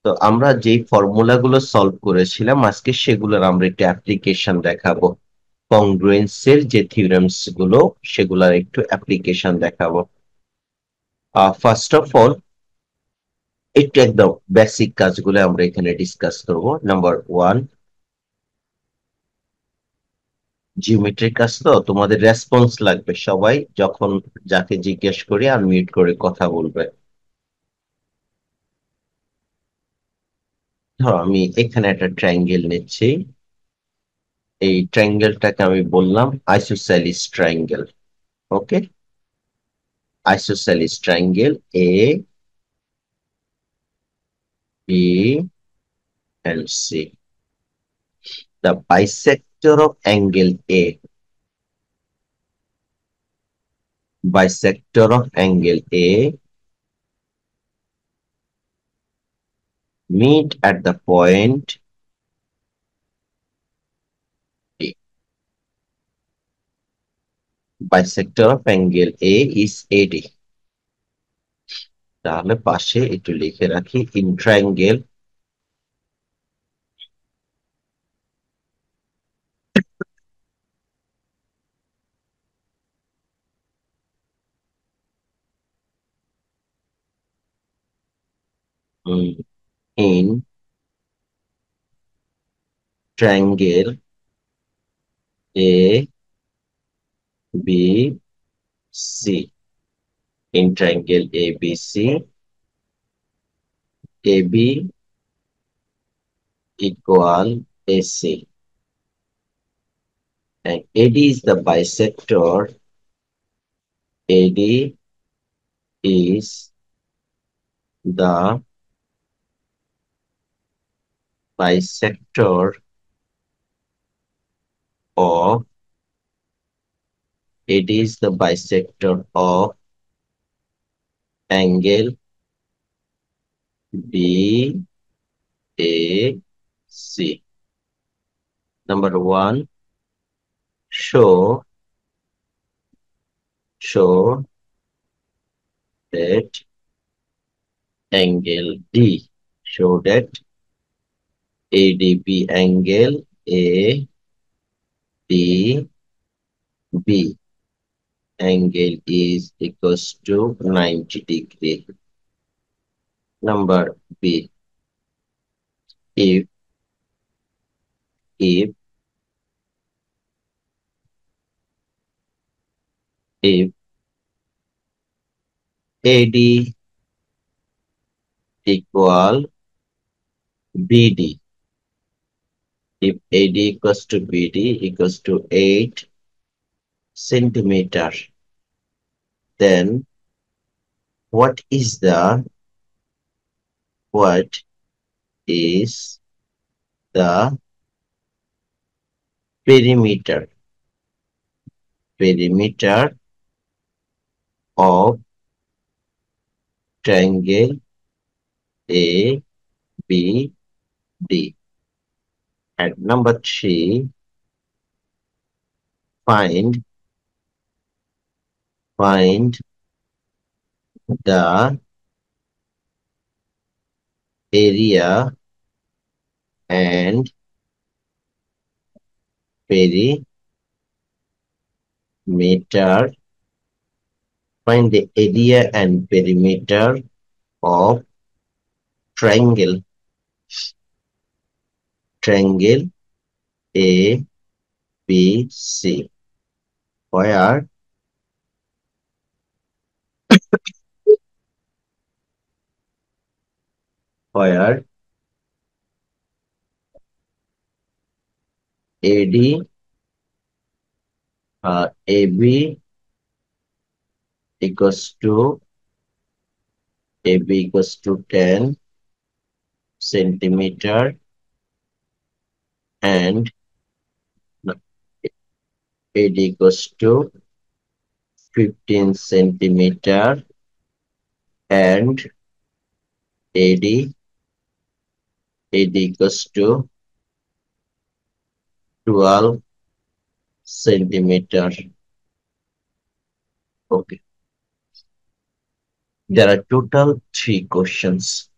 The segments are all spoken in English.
তো আমরা যেই ফর্মুলাগুলো সলভ করেছিলাম আজকে সেগুলোর আমরা একটু অ্যাপ্লিকেশন দেখাবো। কংগ্রুয়েন্সের যে থিওরেমস গুলো সেগুলোর একটু অ্যাপ্লিকেশন দেখাবো। ফার্স্ট অফ অল একটু একদম বেসিক কাজগুলো আমরা এখানে ডিসকাস করব। নাম্বার ওয়ান, জিওমেট্রিক কাজ, তো তোমাদের রেসপন্স লাগবে, সবাই যখন যাকে জিজ্ঞেস করি আনমিউট করে কথা বলবে। ধরো আমি এখানে একটা ট্রায়াঙ্গেল নিচ্ছি, এই ট্রায়াঙ্গেলটাকে আমি বললাম isosceles triangle. Okay, isosceles triangle A, B, and C. The bisector of angle A, bisector of angle A meet at the point B. Bisector of angle A is AD. তাহলে পাশে একটু লিখে রাখি in triangle in triangle A B C, in triangle ABC, AB equal AC, and AD is the bisector. AD is the bisector of AD is the bisector of angle BAC. Number one, show that angle D, show that ADB angle ADB angle is equals to 90 degree. Number B, if if if AD equal BD, if AD equals to BD equals to 8 centimeter, then what is what is the perimeter of triangle A B D? And number three, find the area and perimeter, find the area and perimeter of triangle A B C, where where AD AB equals to AB equals to 10 centimeter and AD equals to 15 centimeter and AD equals to 12 centimeter. Okay, there are total three questions.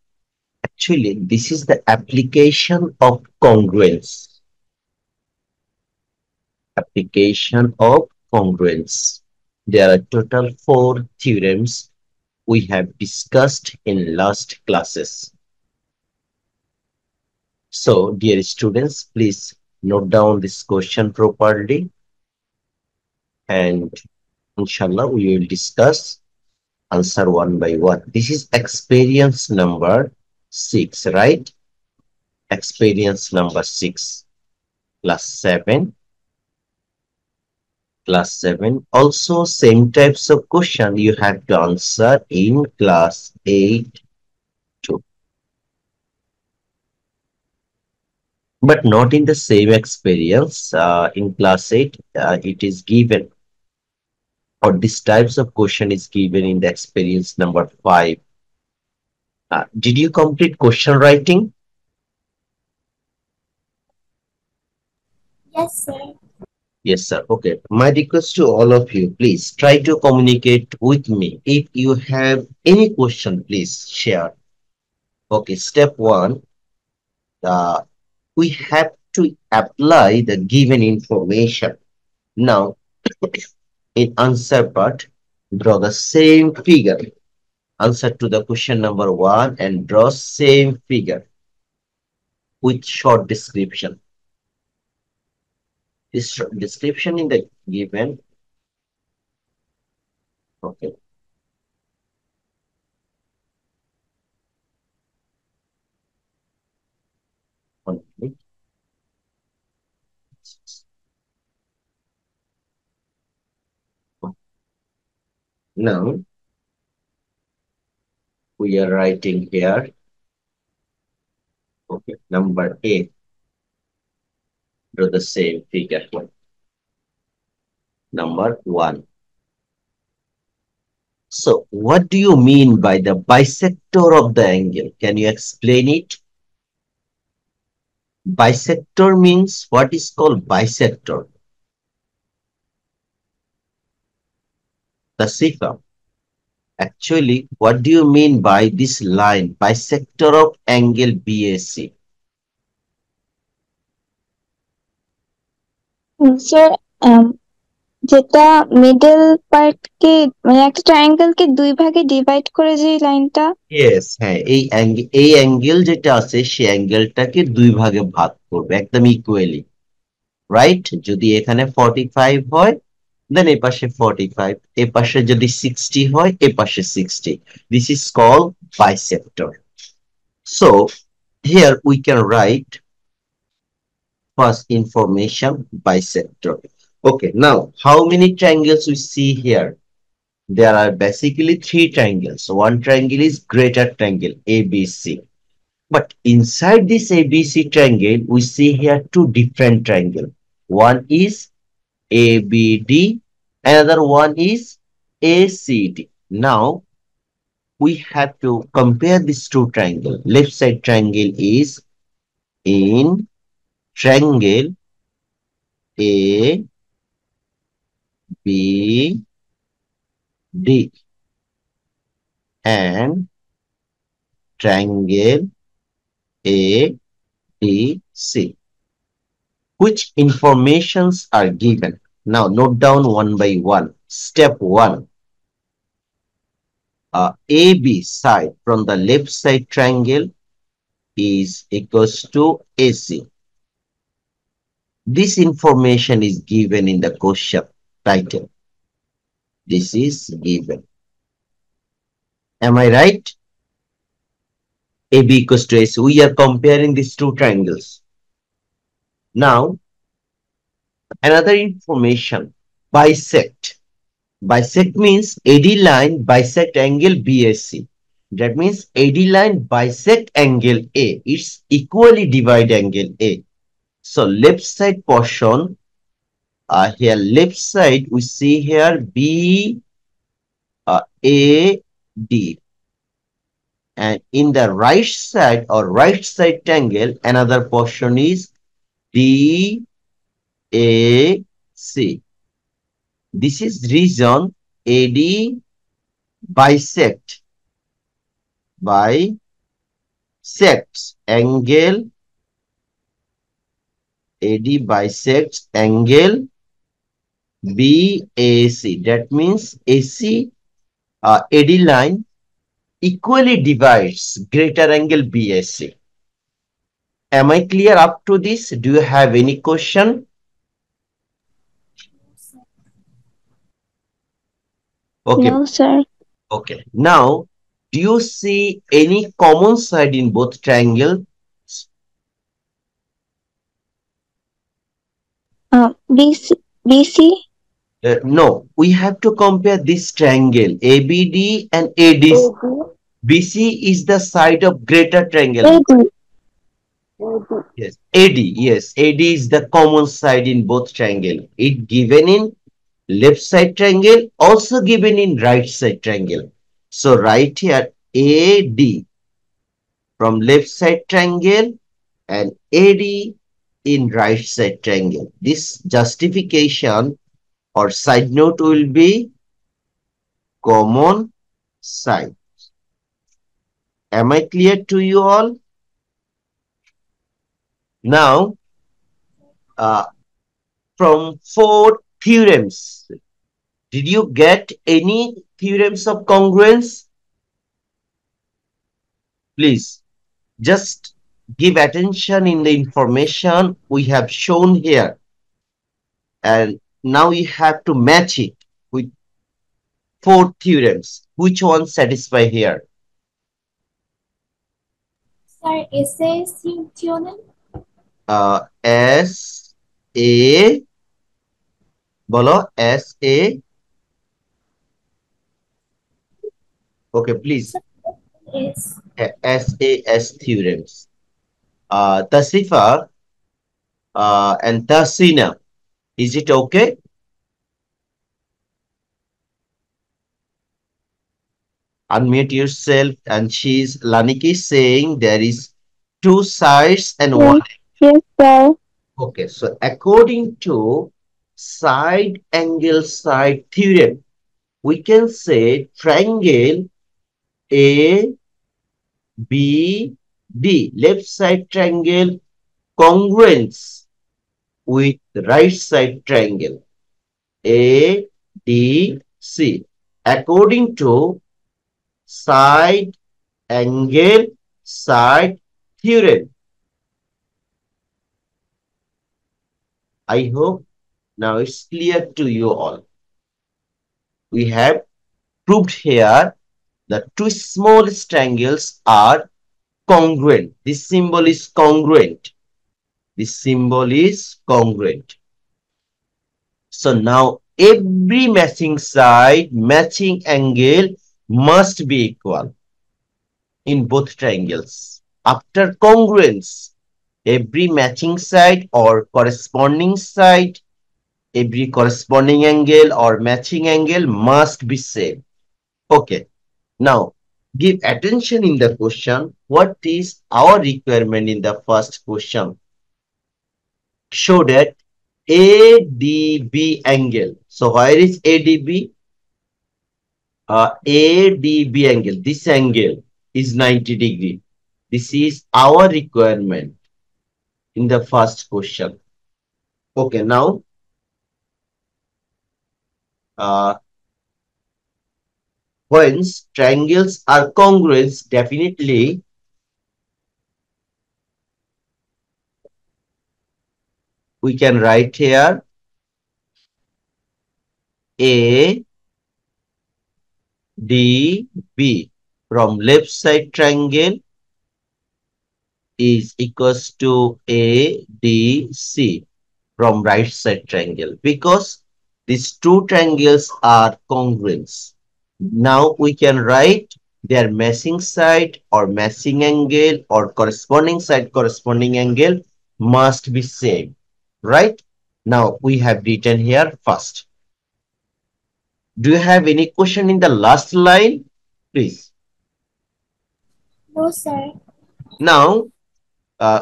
Actually, this is the application of congruence. Application of congruence. There are total 4 theorems we have discussed in last classes. So, dear students, please note down this question properly, and inshallah we will discuss answer one by one. This is experience number 6, right? Experience number 6, class 7. Class 7. Also, same types of question you have to answer in class 8 too. But not in the same experience. In class 8, it is given, or this types of question is given in the experience number 5. Did you complete question writing? Yes, sir. Yes, sir. Okay. My request to all of you, please try to communicate with me. If you have any question, please share. Okay. Step 1, uh, we have to apply the given information. Now, in answer part, draw the same figure. Answer to the question number 1 and draw same figure with short description. This short description in the given. Okay. One minute. Now, we are writing here. Okay. Number 8. Draw the same figure. Number 1. So, what do you mean by the bisector of the angle? Can you explain it? Bisector means what is called bisector? The Sifa. Actually, what do you mean by this line, bisector of angle BAC? Sir যেটা middle part কে মানে একটা triangle কে দুই ভাগে divide করে যে লাইনটা। Yes, হ্যাঁ, এই অ্যাঙ্গেল যেটা আছে সেই অ্যাঙ্গেলটাকে 2 ভাগে ভাগ করবে একদম ইকুয়ালি, রাইট? যদি এখানে 45 হয়, দেন এ পাশে 45, এ পাশে যদি 60 হয়, এ পাশে 60. This is called bisector. So here we can write first information bisector. Okay, now how many triangles we see here? There are basically 3 triangles. One triangle is greater triangle ABC. But inside this ABC triangle, we see here 2 different triangles. One is ABD, another one is ACD. Now we have to compare these 2 triangles. Left side triangle is in triangle ABD and triangle ABC. Which informations are given? Now note down one by one. Step 1. AB side from the left side triangle is equals to AC. This information is given in the question title. This is given. Am I right? AB equals to AC. We are comparing these 2 triangles. Now, another information, bisect. Bisect means AD line bisect angle BAC. That means AD line bisect angle A. It's equally divide angle A. So left side portion, here left side we see here B A D, and in the right side or right side triangle another portion is D A C. This is reason AD bisect by bisects angle, AD bisects angle BAC. That means AC AD line equally divides greater angle BAC. Am I clear up to this? Do you have any question? Okay, No, sir. okay. Now, do you see any common side in both triangles? BC, BC. No, we have to compare this triangle ABD and ADC. BC is the side of greater triangle. AD. Yes, AD. Yes, AD is the common side in both triangle. It given in left side triangle, also given in right side triangle. So right here AD from left side triangle and AD in right side triangle. This justification or side note will be common side. Am I clear to you all? Now, uh, from four theorems, did you get any theorems of congruence? Please, just give attention in the information we have shown here. And now you have to match it with four theorems. Which one satisfy here? Sir, essay theorem? S A bolo SA. Okay, please. Yes. SAS theorems. Tasifa and Tasina. Is it okay? Unmute yourself. And she's Laniki saying there is two sides and one. Yes. Yes, sir. Okay, so according to side angle side theorem, we can say triangle A B D, left side triangle congruence with right side triangle A D C. According to side angle side theorem. I hope now it's clear to you all. We have proved here that two small triangles are congruent. This symbol is congruent. This symbol is congruent. So now every matching side, matching angle must be equal in both triangles. After congruence, every matching side or corresponding side, every corresponding angle or matching angle must be same. Okay. Now, give attention in the question. What is our requirement in the first question? Show that ADB angle. So, where is ADB? ADB angle. This angle is 90 degree. This is our requirement in the first question. Okay, now, when triangles are congruent, definitely we can write here A D B from left side triangle is equals to A D C from right side triangle because these two triangles are congruent. Now we can write their matching side or matching angle or corresponding side corresponding angle must be same, right? Now we have written here first. Do you have any question in the last line? Please. No, sir. Now,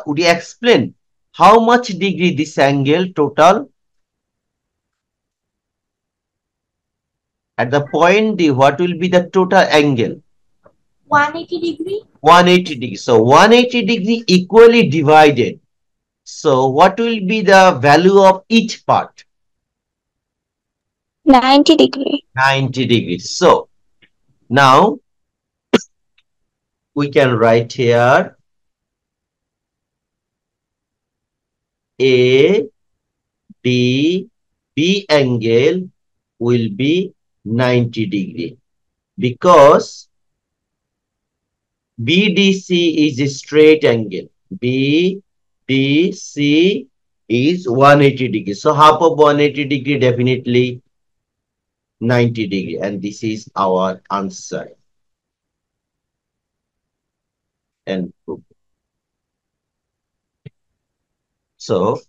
would you explain how much degree this angle total? At the point D, what will be the total angle? 180 degree. 180 degree. So 180 degree equally divided. So what will be the value of each part? 90 degree. 90 degrees. So now we can write here A, D, B angle will be 90 degree because BDC is a straight angle. BDC is 180 degree. So half of 180 degree definitely 90 degree, and this is our answer. And so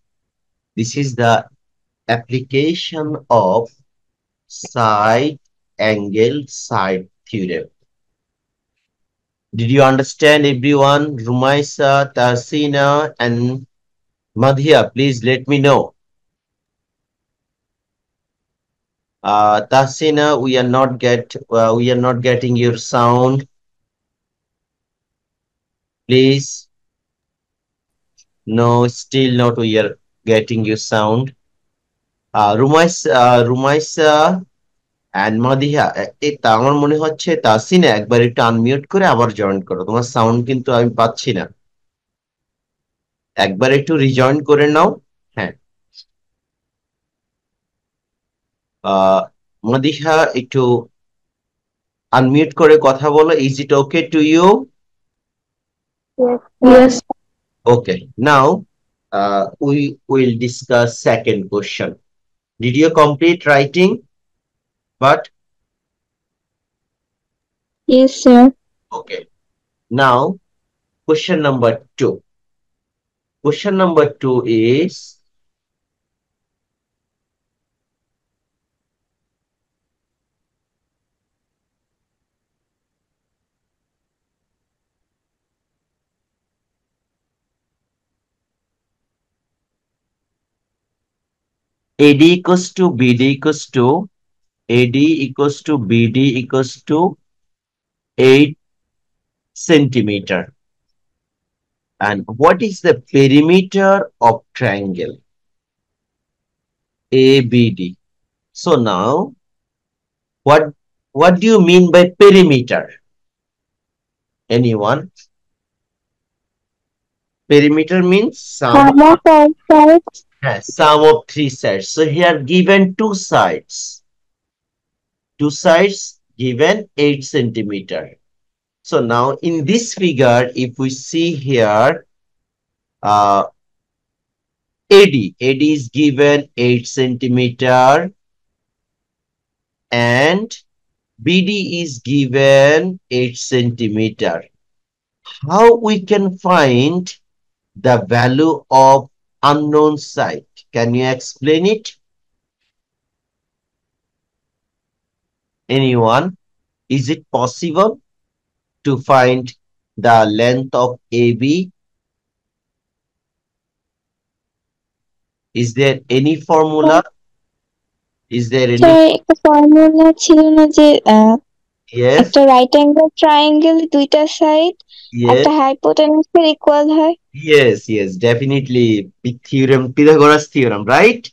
this is the application of side angle side theorem. Did you understand, everyone? Rumaisa, Tarsina, and Madhya, please let me know. Tarsina, we are not getting your sound. Please. No, still not. We are getting your sound. Rumaisa and Madhya, এটা আমার মনে হচ্ছে তাসিনা একবার একটু unmute করে আবার join করো। তোমার সাউন্ড কিন্তু আমি পাচ্ছি না। একবার একটু রিজয়েন করে নাও। হ্যাঁ, মাদিহা একটু আনমিউট করে কথা বলো। Is it okay to you? Yes. Okay, now we will discuss second question. Did you complete writing? But Yes, sir. okay, now question number 2. Question number 2 is AD equals to BD equals to AD equals to BD equals to 8 centimeter. And what is the perimeter of triangle ABD? So now, what do you mean by perimeter? Anyone? Perimeter means Sum of all sides. sum of 3 sides. So here given 2 sides. 2 sides given 8 centimeter. So now in this figure, if we see here, AD is given 8 centimeter and BD is given 8 centimeter. How we can find the value of unknown side? Can you explain it? Anyone? Is it possible to find the length of AB? Is there any formula? Is there any? Sir একটা formula ছিল না যে Yes, একটা right angle triangle দুইটা side yes, একটা হাইপোটেনাসের equal হয়। yes, definitely. Big theorem, Pythagoras theorem, right?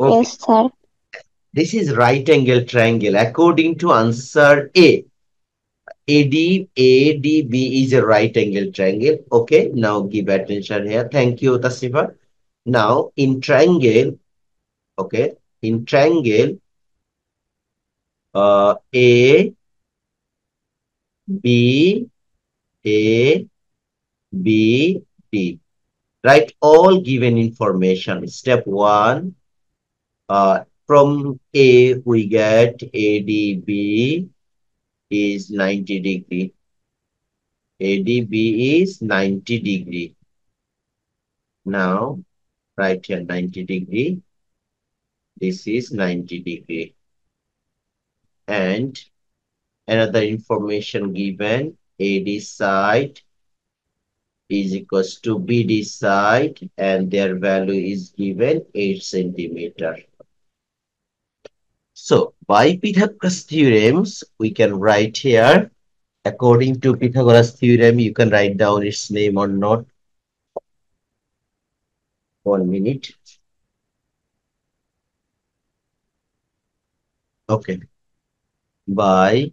Okay, yes sir. this is right angle triangle. According to answer A, ADB is a right angle triangle. Okay, now give attention here. Thank you, Tasifa. Now in triangle, okay, in triangle, A, B, A, B, D. Write all given information. Step 1, from A we get ADB is 90 degree. ADB is 90 degree. Now, write here 90 degree. This is 90 degree. And another information given, AD side is equals to BD side and their value is given 8 centimeter. So by Pythagoras theorems, we can write here, according to Pythagoras theorem, you can write down its name or not. 1 minute. Okay. By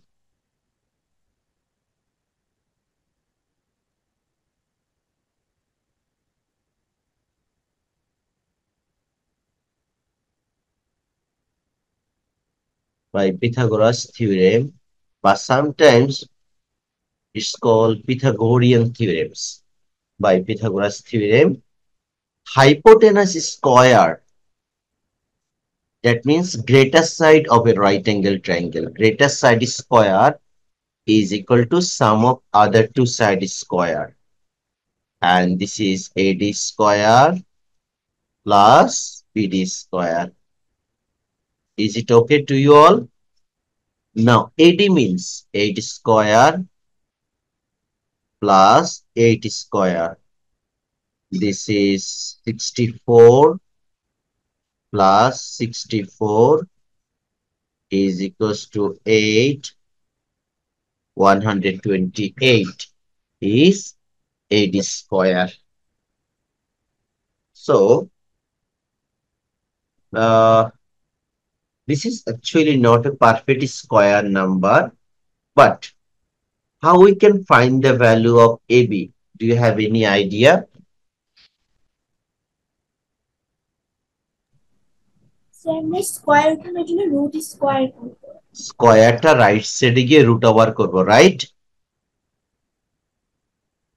Pythagoras theorem, but sometimes it's called Pythagorean theorems. By Pythagoras theorem, hypotenuse square, that means greatest side of a right angle triangle. Greatest side square is equal to sum of other two side square. And this is AD square plus BD square. Is it okay to you all? Now, AD means 8 square plus 8 square. This is 64 plus 64 is equals to 8. 128 is AD square. So, this is actually not a perfect square number, but how we can find the value of AB? Do you have any idea? Sir আমরা square রুটের জন্য root square করব স্কয়ারটা right সাইডে গিয়ে root over করবো, right?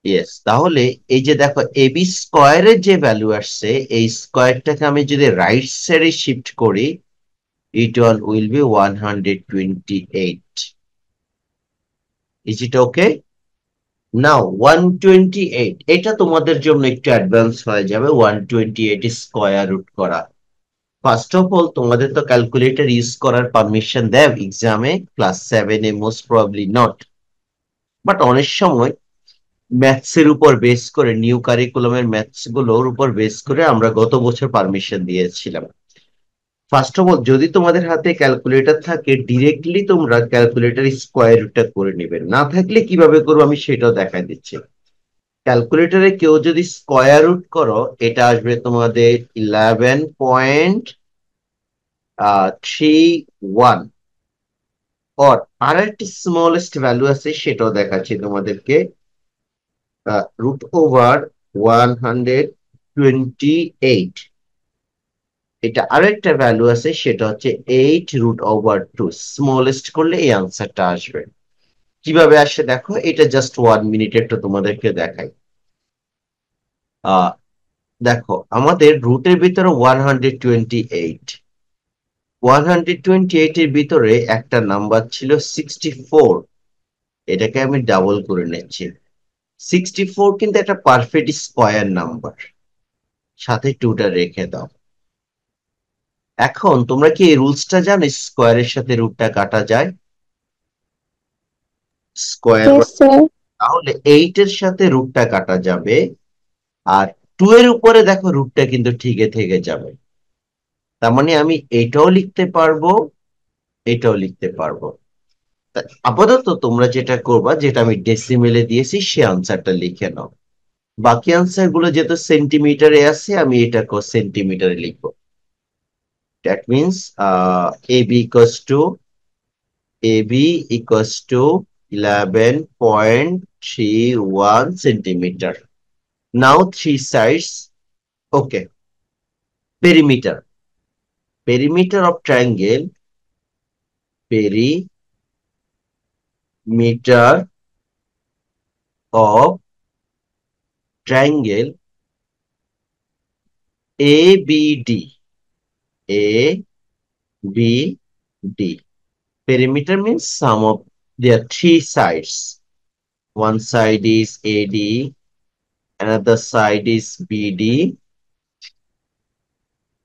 Yes, তাহলে এই যে দেখো এবি স্কয়ারের যে ভ্যালু আসছে, এই স্কয়ারটাকে আমি যদি রাইট সাইডে শিফট করি, it all will be 128. Is it okay? Now 128, এটা তোমাদের জন্য একটু অ্যাডভান্স হয়ে যাবে 128 স্কয়ার রুট করা। ফার্স্ট অফ অল তোমাদের তো ক্যালকুলেটর ইউজ করার পারমিশন দেয় এক্সামে, ক্লাস 7-এ মোস্ট প্রবাবলি নট, বাট অনেক সময় ম্যাথস এর উপর বেস করে, নিউ কারিকুলামের ম্যাথস গুলোর উপর বেস করে আমরা গত বছর পারমিশন দিয়েছিলাম। ফার্স্ট অফ অল যদি তোমাদের হাতে ক্যালকুলেটর থাকে, ডিরেক্টলি তোমরা ক্যালকুলেটর স্কোয়ার রুটটা করে নেবে, না থাকলে কিভাবে করবো আমি সেটাও দেখাই দিচ্ছি। ক্যালকুলেটরে কেউ যদি স্কোয়ার রুট করো, এটা আসবে তোমাদের 11.31, আর একটি স্মলেস্ট ভ্যালু আছে সেটাও দেখাচ্ছি তোমাদেরকে, রুট ওভার 128। এটা আরেকটা ভ্যালু আছে সেটা হচ্ছে 8√/2, স্মলেস্ট করলে এই আনসারটা আসবে। কিভাবে আসে দেখো, এটা জাস্ট 1 মিনিট একটু তোমাদেরকে দেখাই। দেখো আমাদের রুটের ভিতরে 128 এর ভিতরে একটা নাম্বার ছিল 64, এটাকে আমি ডাবল করে নিচ্ছি। 64 কিন্তু একটা পারফেক্ট স্কোয়ার নাম্বার, সাথে 2টা রেখে দাও। এখন তোমরা কি এই রুলসটা জানো, স্কোয়ারের সাথে রুটটা কাটা যায়? Square, Yes, sir. তাহলে 8 এর সাথে রুটটা কাটা যাবে, আর 2 এর উপরে দেখো রুটটা কিন্তু ঠিকই থেকে যাবে। তার মানে আমি এটাও লিখতে পারবো, এটাও লিখতে পারবো। আপাতত তোমরা যেটা করবা, যেটা আমি ডেসিমেলে দিয়েছি সে আনসারটা লিখে নাও। বাকি আনসার গুলো যেহেতু সেন্টিমিটারে আছে, আমি এটাকে সেন্টিমিটারে লিখবো। That means AB equals to 11.31 centimeter. Now 3 sides. Okay. Perimeter. Perimeter of triangle. Perimeter of triangle ABD. ABD. Perimeter means sum of their 3 sides. One side is AD, another side is BD,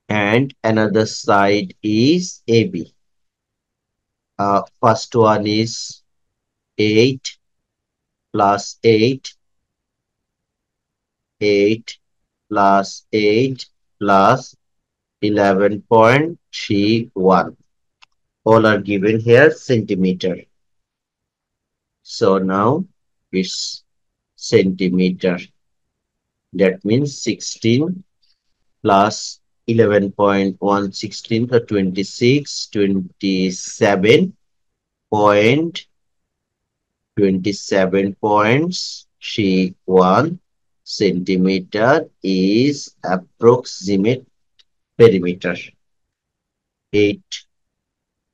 and another side is AB. First one is 8 plus 8, 8 plus 8 plus 11.31. All are given here centimeter. So now it's centimeter. That means 16 plus 11.116 or 26, 27 points. She 1 centimeter is approximate perimeter. 8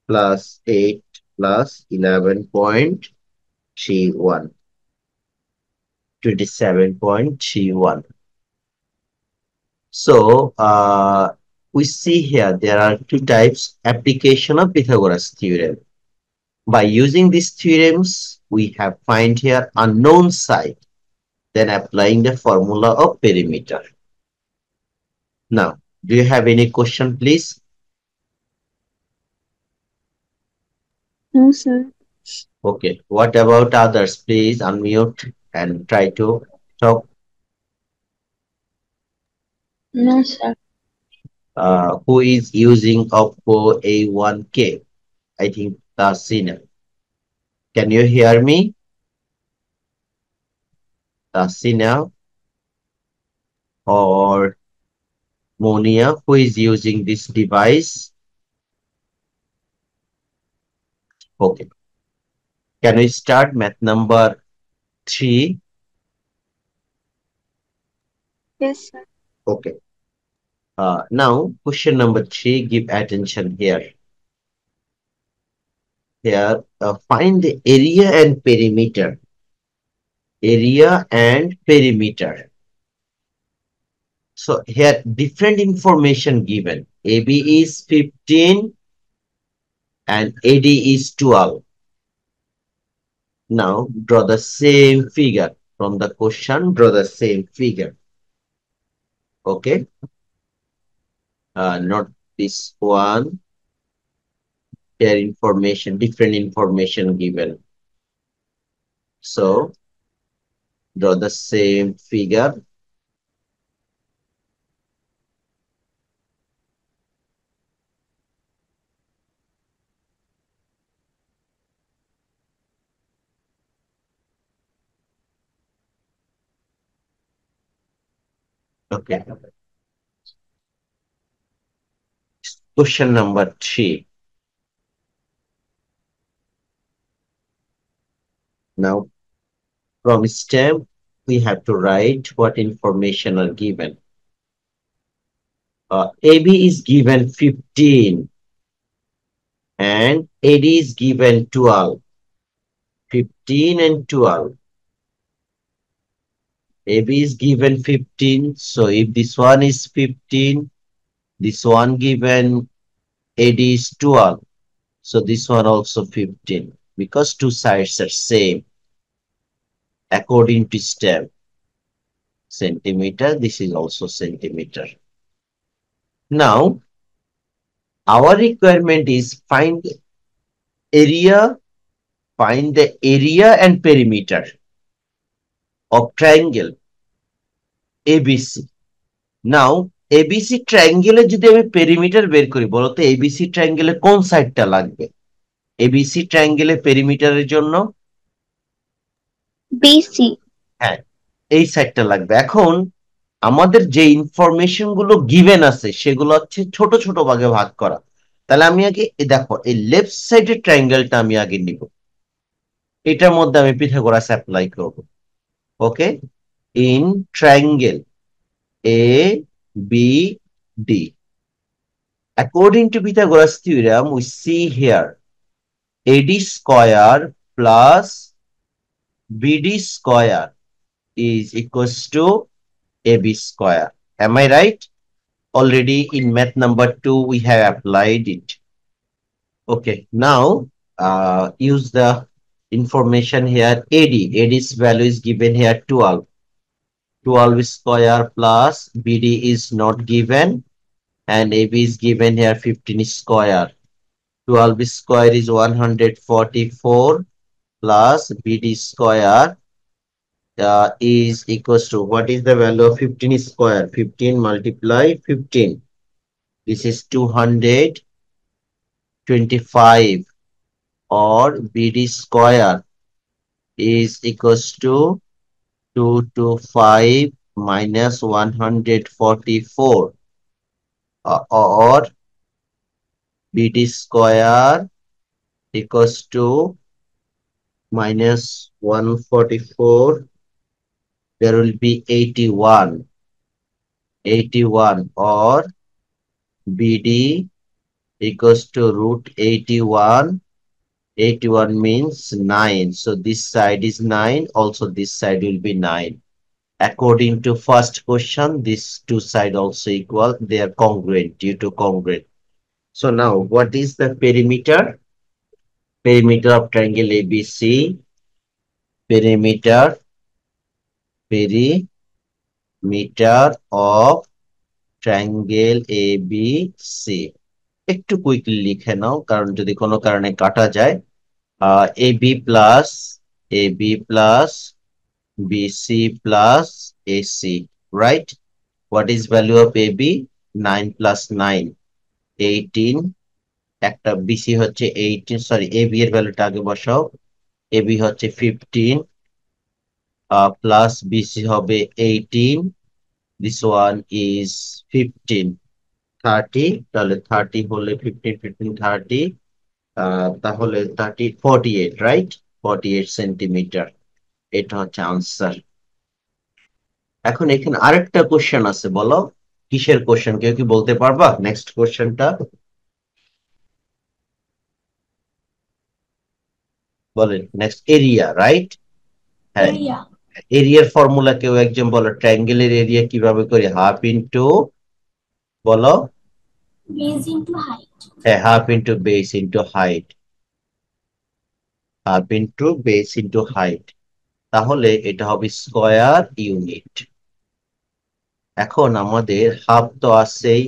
plus 8 plus 11.31. 27.31. So we see here there are two types application of Pythagoras theorem. By using these theorems, we have find here unknown side, then applying the formula of perimeter. Now, do you have any question, please? No, sir. Okay. What about others? Please unmute and try to talk. No, sir. Who is using Oppo A1K? I think Tasina. Can you hear me? Tasina or Monia, who is using this device? Okay. Can we start math number 3? Yes, sir. Okay. Now, question number 3, give attention here. Here, find the area and perimeter. Area and perimeter. So here, different information given. AB is 15 and AD is 12. Now, draw the same figure. From the question, draw the same figure. Okay. Not this one. Here information, different information given. So, draw the same figure. Okay. Question number 3. Now, from STEM, we have to write what information are given. AB is given 15 and AD is given 12. 15 and 12. AB is given 15. So if this one is 15, this one given AD is 12. So this one also 15 because two sides are same. According to STEM, centimeter, this is also centimeter. Now, our requirement is find the area and perimeter of triangle ABC. Now, ABC triangle যদি আমি perimeter বের করি বলতো ABC triangle কোন সাইডটা লাগবে? ABC triangle perimeter জন্য BC. হ্যাঁ, এই সাইডটা লাগবে। এখন আমাদের যে ইনফরমেশন গুলো গিভেন আছে সেগুলো হচ্ছে ছোট ছোট ভাগে ভাগ করা। তাহলে আমি আগে দেখো এই লেফট সাইডের ট্রায়াঙ্গেলটা আমি আগে নিব, এটার মধ্যে আমি পিথাগোরাস অ্যাপ্লাই করব। Okay, in triangle A B D, according to Pythagoras theorem we see here AD square plus BD square is equals to AB square. Am I right? Already in math number 2 we have applied it. Okay, now use the information here. AD's value is given here 12. 12 square plus BD is not given and AB is given here 15 square. 12 square is 144 plus BD square is equals to, what is the value of 15 square? 15 multiply 15. This is 220 25 or BD square is equals to 225 minus 144 or BD square equals to minus 144, there will be 81 or BD equals to root 81. 81 means 9. So this side is 9. Also this side will be 9. According to first question, these two sides also equal. They are congruent due to congruent. So now what is the perimeter? Perimeter of triangle ABC. Perimeter of triangle ABC. একটু quickly লিখে নাও, কারণ যদি কোনো কারণে কাটা যায়। AB plus BC plus AC, right? What is value of AB? 9 plus 9, 18. একটা BC হচ্ছে 18, সরি AB এর ভ্যালুটা আগে বসাও। AB হচ্ছে 15 plus BC হবে 18. This one is 15. 30, তাহলে 30 হলে 15 15 30, তাহলে 30 48, রাইট? 48 সেন্টিমিটার। এটা হচ্ছে আনসার। এখন এখানে আরেকটা কোশ্চেন আছে, বলো কিসের কোশ্চেন? কেউ কি বলতে পারবা নেক্সট কোশ্চেনটা? বলেন। Next area, right? হ্যাঁ, এরিয়া এরিয়ার ফর্মুলা কেউ একজন বলো। ট্রায়াঙ্গেলের এরিয়া কিভাবে করি? হাফ ইন্টু, বলো। Base into height. হ্যাঁ, half into base into height. Half into base into height. তাহলে এটা হবে স্কয়ার ইউনিট। এখন আমাদের হাফ তো আছেই,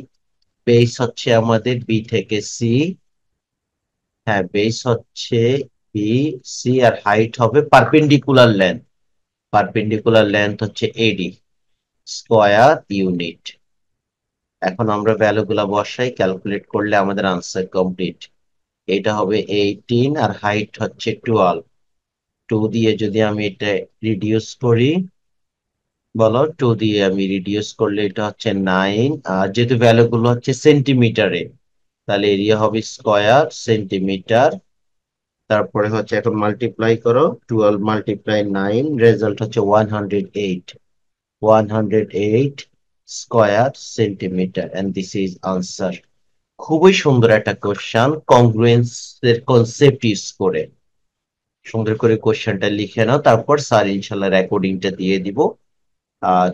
বেস হচ্ছে আমাদের বি থেকে সি। হ্যাঁ, বেস হচ্ছে বি, সি, আর হাইট হবে পারপেন্ডিকুলার লেন্থ। পারপেন্ডিকুলার লেন্থ হচ্ছে এডি, স্কয়ার ইউনিট। এখন আমরা ভ্যালু গুলা বসাই, ক্যালকুলেট করলে আমাদের আনসার কমপ্লিট। এটা হবে 18 আর হাইট হচ্ছে 12। 2 দিয়ে যদি আমি এটা রিডিউস করি, বলো 2 দিয়ে আমি রিডিউস করলে এটা হচ্ছে 9। আর যেহেতু ভ্যালু গুলো হচ্ছে সেন্টিমিটারে, তাহলে এরিয়া হবে স্কয়ার সেন্টিমিটার। তারপরে হচ্ছে এখন মাল্টিপ্লাই করো, 12 মাল্টিপ্লাই 9, রেজাল্ট হচ্ছে 108। 108 square centimetre, and this is answer. খুবই সুন্দর একটা কোশ্চেন, কংগ্রুয়েন্স এর কনসেপ্ট ইউজ করে। সুন্দর করে কোশ্চেনটা লিখে নাও, তারপর স্যার ইনশাল্লাহ রেকর্ডিংটা দিয়ে দিব।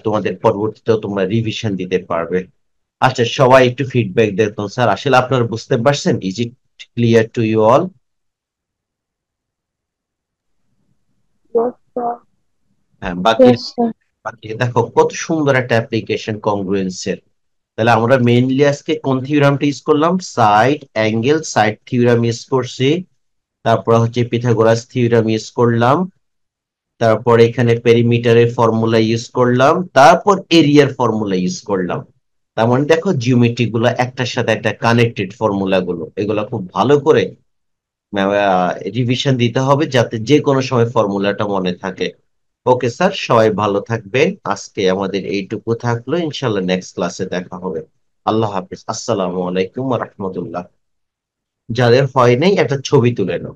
তোমাদের পরবর্তীতেও তোমরা রিভিশন দিতে পারবে। আচ্ছা, সবাই একটু ফিডব্যাক দেখুন স্যার, আসলে আপনারা বুঝতে পারছেন? Is it clear to you all? হ্যাঁ, বাকি Yes, sir. বাকি দেখো কত সুন্দর একটা অ্যাপ্লিকেশন কংগ্রুয়েন্সের। তাহলে আমরা মেইনলি আজকে কোন থিওরামটা ইউজ করলাম? Side angle side theorem use করছি। তারপর হচ্ছে পিথাগোরাস থিওরাম ইউজ করলাম। তারপর এখানে পেরিমিটারের ফর্মুলা ইউজ করলাম। তারপর এরিয়ার ফর্মুলা ইউজ করলাম। তার মানে দেখো জিওমেট্রি গুলো একটার সাথে একটা কানেক্টেড, ফর্মুলা গুলো এগুলো খুব ভালো করে রিভিশন দিতে হবে, যাতে যে কোনো সময় ফর্মুলাটা মনে থাকে। ওকে স্যার, সবাই ভালো থাকবেন। আজকে আমাদের এইটুকু থাকলো, ইনশাল্লাহ নেক্সট ক্লাসে দেখা হবে। আল্লাহ হাফিজ, আসসালামু আলাইকুম ওয়া রাহমাতুল্লাহ। যাদের হয় নাই একটা ছবি তুলে নাও।